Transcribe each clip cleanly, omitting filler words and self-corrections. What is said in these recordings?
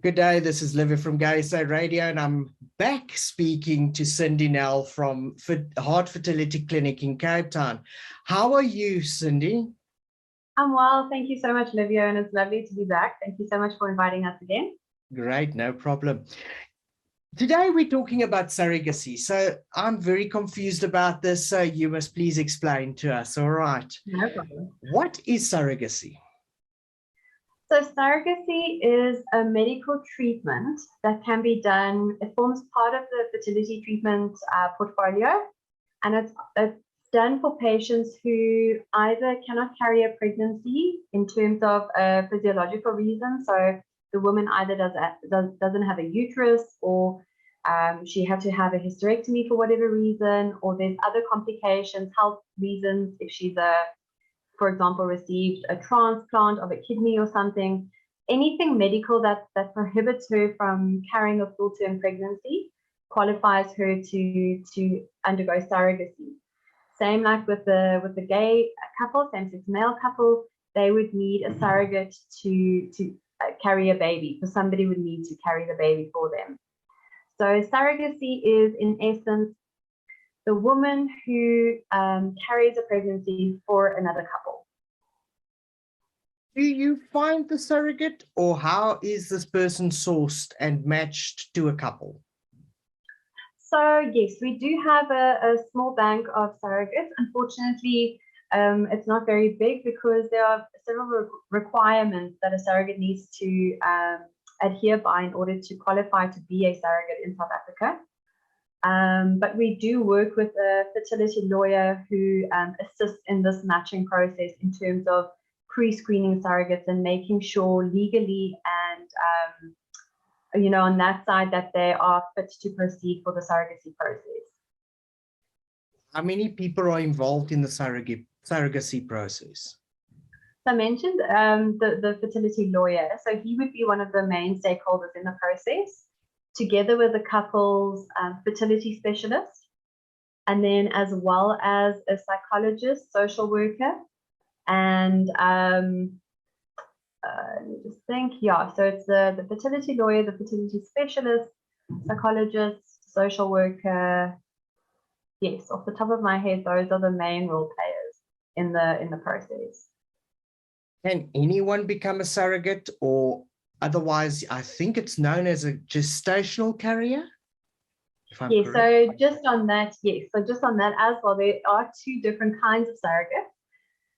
Good day, this is Livia from Gay Side Radio, and I'm back speaking to Cyndi Nel from Hart Fertility Clinic in Cape Town. How are you, Cyndi? I'm well, thank you so much, Livia, and it's lovely to be back. Thank you so much for inviting us again. Great, no problem. Today we're talking about surrogacy, so I'm very confused about this, so you must please explain to us, all right? No problem. What is surrogacy? So surrogacy is a medical treatment that can be done. It forms part of the fertility treatment portfolio, and it's done for patients who either cannot carry a pregnancy in terms of a physiological reason. So the woman either doesn't have a uterus, or she had to have a hysterectomy for whatever reason, or there's other complications, health reasons, if she's for example, received a transplant of a kidney or something, anything medical that prohibits her from carrying a full-term pregnancy qualifies her to undergo surrogacy. Same like with the gay couple, same-sex male couple, they would need a surrogate to carry a baby, so somebody would need to carry the baby for them. So surrogacy is, in essence, the woman who carries a pregnancy for another couple. Do you find the surrogate, or how is this person sourced and matched to a couple? So yes, we do have a small bank of surrogates. Unfortunately, it's not very big because there are several requirements that a surrogate needs to adhere by in order to qualify to be a surrogate in South Africa. But we do work with a fertility lawyer who assists in this matching process in terms of pre-screening surrogates and making sure legally and on that side that they are fit to proceed for the surrogacy process. How many people are involved in the surrogacy process? So I mentioned the fertility lawyer, so he would be one of the main stakeholders in the process, together with the couple's fertility specialist, and then as well as a psychologist, social worker, and let me just think. Yeah, so it's the fertility lawyer, the fertility specialist, psychologist, social worker. Yes, off the top of my head, those are the main role players in the process. Can anyone become a surrogate, or otherwise, I think it's known as a gestational carrier? Yes, so just on that, yes. So just on that as well, there are two different kinds of surrogates.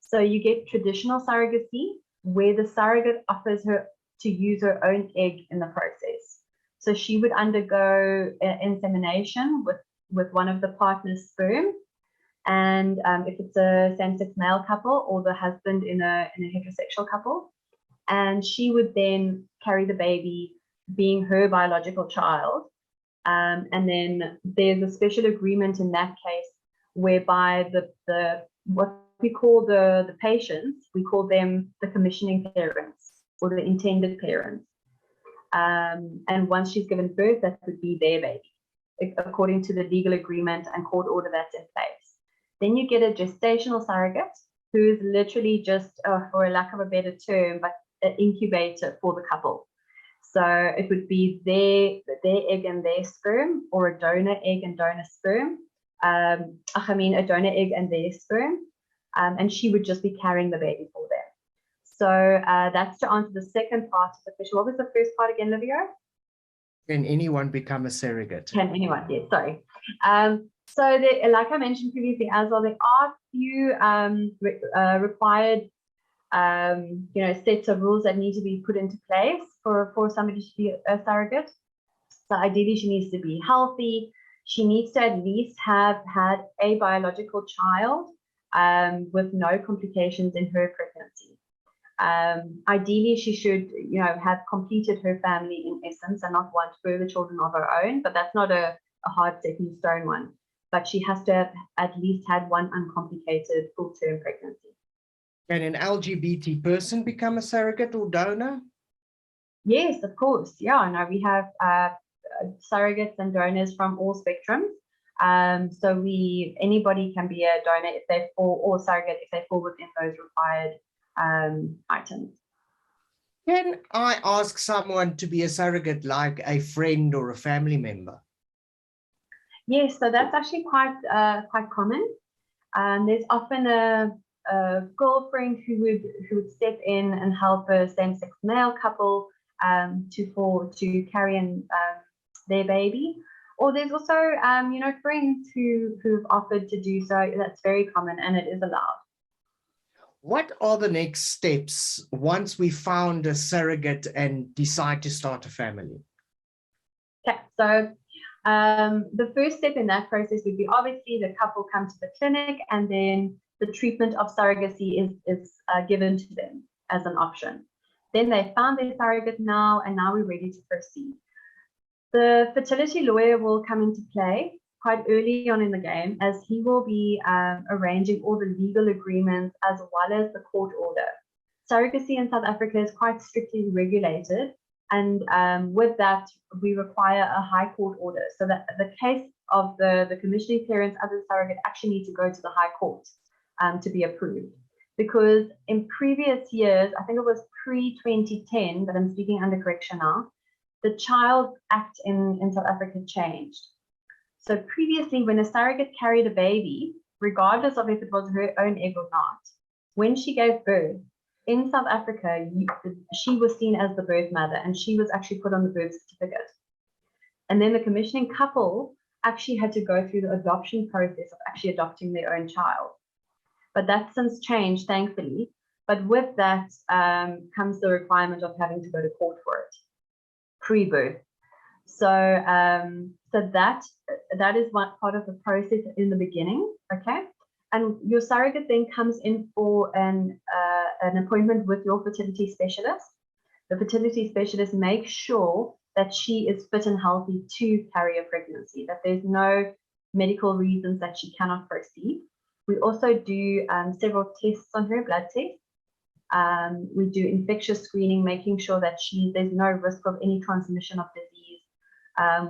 So you get traditional surrogacy, where the surrogate offers her to use her own egg in the process. So she would undergo insemination with one of the partner's sperm. And if it's a same-sex male couple, or the husband in a heterosexual couple, and she would then carry the baby, being her biological child. And then there's a special agreement in that case whereby the what we call the patients, we call them the commissioning parents or the intended parents. And once she's given birth, that would be their baby, according to the legal agreement and court order that's in place. Then you get a gestational surrogate, who is literally just, for a lack of a better term, but an incubator for the couple. So it would be their egg and their sperm, or a donor egg and donor sperm. A donor egg and their sperm. And she would just be carrying the baby for them. So that's to answer the second part of the question. What was the first part again, Livia? Can anyone become a surrogate? Can anyone? Yes, sorry. So like I mentioned previously as well, there are a few required sets of rules that need to be put into place for somebody to be a surrogate. So ideally, she needs to be healthy. She needs to at least have had a biological child with no complications in her pregnancy. Ideally, she should, have completed her family in essence and not want further children of her own, but that's not a hard set in stone one. But she has to have at least had one uncomplicated full-term pregnancy. Can an LGBT person become a surrogate or donor? Yes, of course. Yeah, no, we have surrogates and donors from all spectrums. So anybody can be a donor if they fall, or surrogate if they fall within those required items. Can I ask someone to be a surrogate, like a friend or a family member? Yes, so that's actually quite common. There's often a girlfriend who would step in and help a same-sex male couple to carry in their baby. Or there's also friends who've offered to do so. That's very common and it is allowed. What are the next steps once we found a surrogate and decide to start a family? Okay, so the first step in that process would be obviously the couple come to the clinic, and then the treatment of surrogacy is given to them as an option. Then they found their surrogate now, and now we're ready to proceed. The fertility lawyer will come into play quite early on in the game, as he will be arranging all the legal agreements as well as the court order. Surrogacy in South Africa is quite strictly regulated, and with that, we require a high court order, so that the case of the commissioning clearance as a surrogate actually need to go to the high court to be approved. Because in previous years, I think it was pre-2010, but I'm speaking under correction now, the Child Act in South Africa changed. So previously, when a surrogate carried a baby, regardless of if it was her own egg or not, when she gave birth, in South Africa, she was seen as the birth mother, and she was actually put on the birth certificate. And then the commissioning couple actually had to go through the adoption process of actually adopting their own child. But that's since changed, thankfully. But with that comes the requirement of having to go to court for it, pre-birth. So that is one part of the process in the beginning, okay? And your surrogate then comes in for an appointment with your fertility specialist. The fertility specialist makes sure that she is fit and healthy to carry a pregnancy, that there's no medical reasons that she cannot proceed. We also do several tests on her, blood tests. We do infectious screening, making sure that there's no risk of any transmission of disease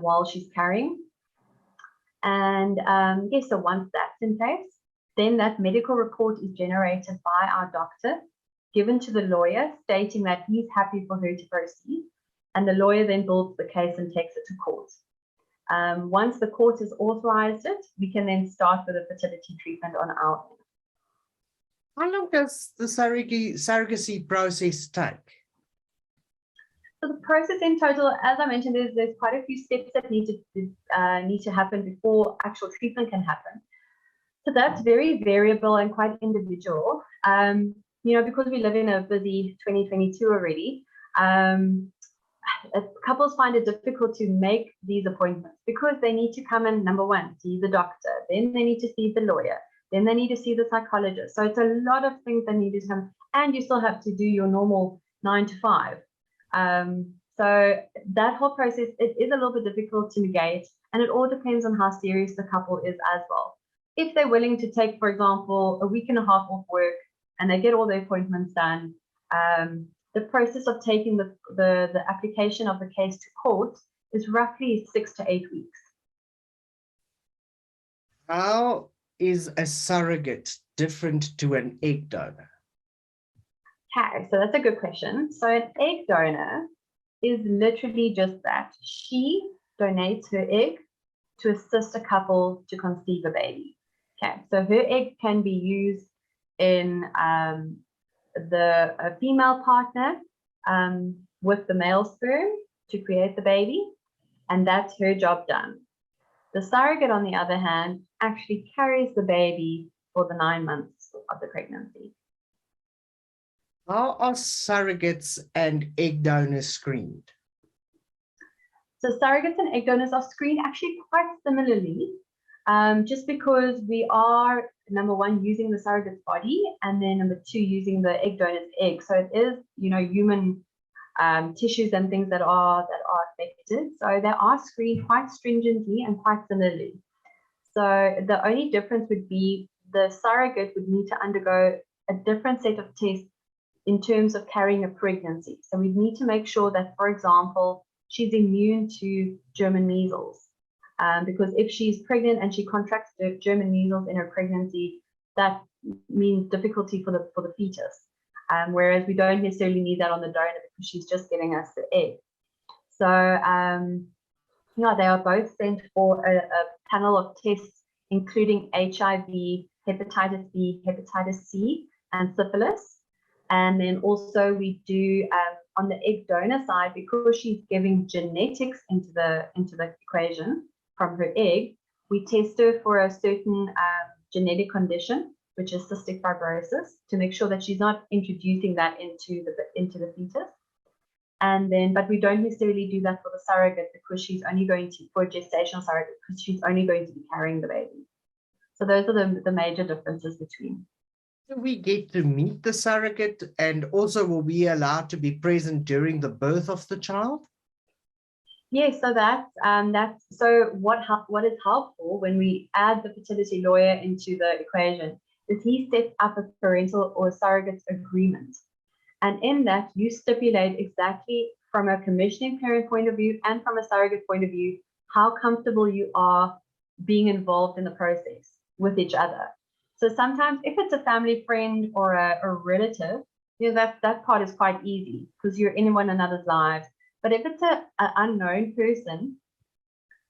while she's carrying. And yes, so once that's in place, then that medical report is generated by our doctor, given to the lawyer, stating that he's happy for her to proceed. And the lawyer then builds the case and takes it to court. Once the court has authorized it, we can then start with a fertility treatment on our end. How long does the surrogacy process take? So the process in total, as I mentioned, there's quite a few steps that need to happen before actual treatment can happen. So that's very variable and quite individual. Because we live in a busy 2022 already, couples find it difficult to make these appointments because they need to come in, number one, see the doctor, then they need to see the lawyer, then they need to see the psychologist. So it's a lot of things that need to come, and you still have to do your normal 9 to 5. So that whole process, it is a little bit difficult to negate, and it all depends on how serious the couple is as well. If they're willing to take, for example, a week and a half off work and they get all the appointments done, the process of taking the application of the case to court is roughly 6 to 8 weeks. How is a surrogate different to an egg donor? Okay, so that's a good question. So an egg donor is literally just that. She donates her egg to assist a couple to conceive a baby. Okay, so her egg can be used in a female partner with the male sperm to create the baby, and that's her job done. The surrogate, on the other hand, actually carries the baby for the 9 months of the pregnancy. How are surrogates and egg donors screened? So surrogates and egg donors are screened actually quite similarly, just because we are, number one, using the surrogate's body, and then number two, using the egg donor's egg. So it is, human tissues and things that are affected. So they are screened quite stringently and quite similarly. So the only difference would be the surrogate would need to undergo a different set of tests in terms of carrying a pregnancy. So we need to make sure that, for example, she's immune to German measles. Because if she's pregnant and she contracts the German measles in her pregnancy, that means difficulty for the fetus. whereas we don't necessarily need that on the donor because she's just giving us the egg. So yeah, they are both sent for a panel of tests, including HIV, hepatitis B, hepatitis C, and syphilis. And then also we do on the egg donor side, because she's giving genetics into the equation from her egg, we test her for a certain genetic condition, which is cystic fibrosis, to make sure that she's not introducing that into the fetus. And then, but we don't necessarily do that for the surrogate because she's only going to, for a gestational surrogate, because she's only going to be carrying the baby. So those are the major differences between. Do we get to meet the surrogate, and also will we allowed to be present during the birth of the child? Yes, so that's so what is helpful when we add the fertility lawyer into the equation is he sets up a parental or surrogate agreement. And in that, you stipulate exactly from a commissioning parent point of view and from a surrogate point of view, how comfortable you are being involved in the process with each other. So sometimes if it's a family friend or a relative, you know, that part is quite easy because you're in one another's lives. But if it's an unknown person,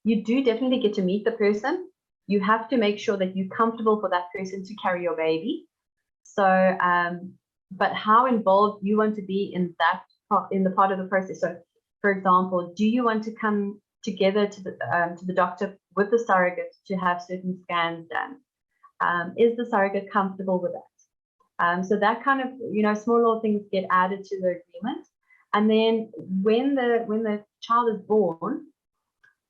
you do definitely get to meet the person. You have to make sure that you're comfortable for that person to carry your baby. So, but how involved you want to be in that part, in the part of the process. So, for example, do you want to come together to the doctor with the surrogate to have certain scans done? Is the surrogate comfortable with that? So that kind of, you know, small little things get added to the agreement. And then when the child is born,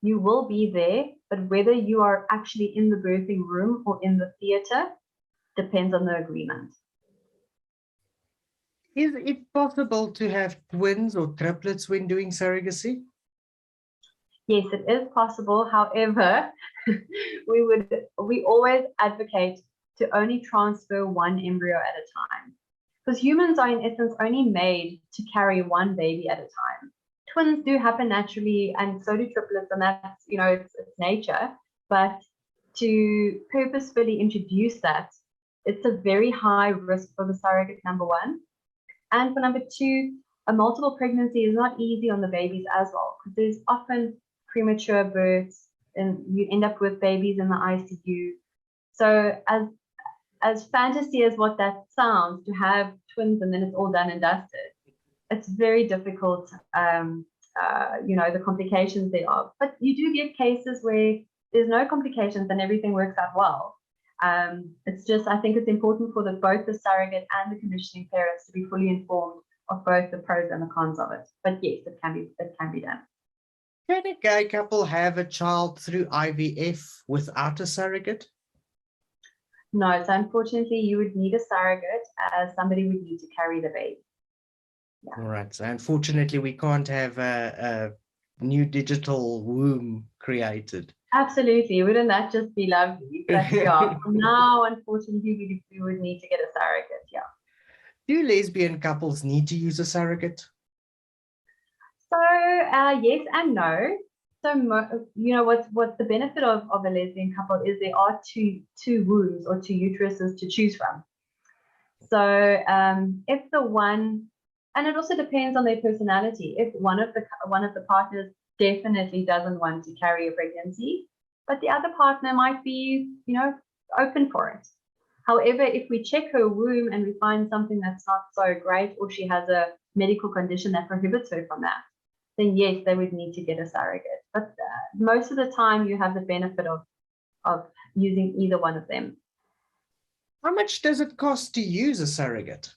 you will be there, but whether you are actually in the birthing room or in the theater depends on the agreement. Is it possible to have twins or triplets when doing surrogacy? Yes, it is possible. However, we always advocate to only transfer one embryo at a time, because humans are in essence only made to carry one baby at a time. Twins do happen naturally, and so do triplets, and that's, you know, it's nature. But to purposefully introduce that, it's a very high risk for the surrogate, number one. And for number two, a multiple pregnancy is not easy on the babies as well, because there's often premature births and you end up with babies in the ICU. So as fantasy as what that sounds, to have twins and then it's all done and dusted, it's very difficult, you know, the complications thereof. But you do get cases where there's no complications and everything works out well. It's just, I think it's important for both the surrogate and the commissioning parents to be fully informed of both the pros and the cons of it. But yes, it can be done. Can a gay couple have a child through IVF without a surrogate? No, so unfortunately you would need a surrogate, as somebody would need to carry the baby. Yeah. All right. So unfortunately we can't have a new digital womb created. Absolutely. Wouldn't that just be lovely? But yeah, now unfortunately we would need to get a surrogate. Yeah. Do lesbian couples need to use a surrogate? So yes and no. So you know what's the benefit of a lesbian couple is there are two wombs or two uteruses to choose from. So if the one, and it also depends on their personality. If one of the partners definitely doesn't want to carry a pregnancy, but the other partner might be, you know, open for it. However, if we check her womb and we find something that's not so great, or she has a medical condition that prohibits her from that, then yes, they would need to get a surrogate. But most of the time you have the benefit of using either one of them. How much does it cost to use a surrogate?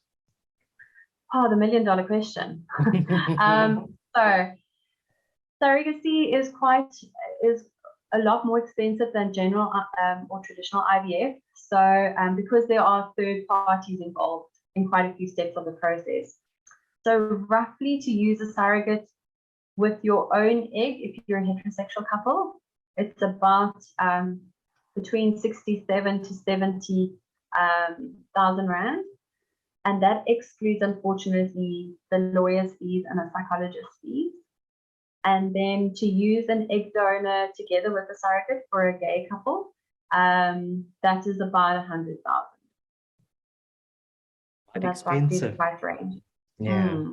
Oh, the $1 million question. So surrogacy is a lot more expensive than general or traditional IVF. So because there are third parties involved in quite a few steps of the process. So roughly, to use a surrogate with your own egg, if you're a heterosexual couple, it's about between 67 to 70,000 rand. And that excludes, unfortunately, the lawyer's fees and the psychologist's fees. And then to use an egg donor together with a surrogate for a gay couple, that is about 100,000. So that's roughly the price range. Yeah.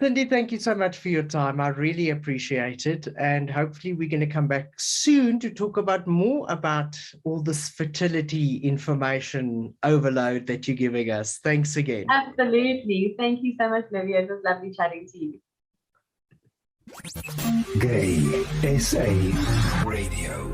Cyndi, thank you so much for your time. I really appreciate it. And hopefully we're going to come back soon to talk about more about all this fertility information overload that you're giving us. Thanks again. Absolutely. Thank you so much, Livia. It was lovely chatting to you. Gay SA Radio.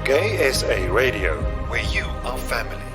Gay SA Radio, where you are family.